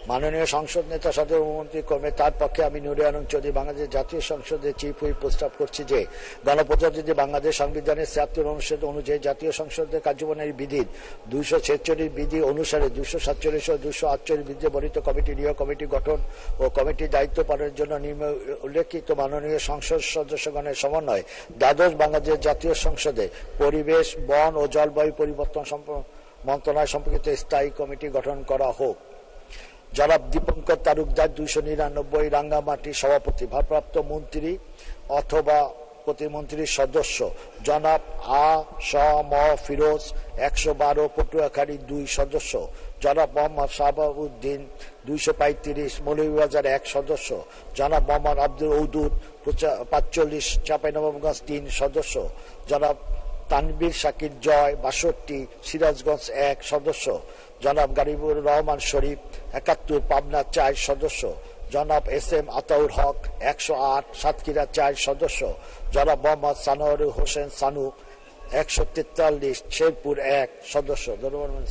মাননীয় সংসদ নেতা সদস্যমন্ত্রী কর্মে তার পক্ষে আমি নুরে আলম চৌধুরী বাংলাদেশ জাতীয় সংসদের চিফ হুইপ প্রস্তাব করছি যে গণপ্রজাতন্ত্রী বাংলাদেশ সংবিধানের ৭৬ অনুচ্ছেদ অনুযায়ী জাতীয় সংসদের কার্যপ্রণালী বিধির ২৪৬ বিধি অনুসারে ২৪৭ ও ২৪৮ বিধিতে বর্ণিত কমিটি নিয়োগ, কমিটি গঠন ও কমিটির দায়িত্ব পালনের জন্য উল্লেখিত মাননীয় সংসদ সদস্যগণের সমন্বয়ে দ্বাদশ বাংলাদেশ জাতীয় সংসদে পরিবেশ, বন ও জলবায়ু পরিবর্তন মন্ত্রণালয় সম্পর্কিত স্থায়ী কমিটি গঠন করা হোক। জনাব দীপঙ্কর তালুকদার ২৯৯ রাঙ্গামাটি সভাপতি, ভারপ্রাপ্ত মন্ত্রী অথবা প্রতিমন্ত্রীর সদস্য জনাব আ স ম ফিরোজ ১১২ পটুয়াখালী ২ সদস্য, জনাব মোহাম্মদ শাহাবুদ্দিন ২৩৫ মৌলভীবাজার ১ সদস্য, জনাব মোহাম্মদ আব্দুল ওদুদ ৪৫ চাঁপাইনবাবগঞ্জ ৩ সদস্য, জনাব তানভীর শাকির জয় ৬২ সিরাজগঞ্জ ১ সদস্য, জনাব গারিবুর রহমান শরীফ ৭১ পাবনা ৪ সদস্য, জনাব এস এম আতাউর হক ১০৮ সাতক্ষীরা ৪ সদস্য, জনাব মোহাম্মদ সানোয়ার হোসেন সানু ১৪৩ শেরপুর ১ সদস্য। ধন্যবাদ।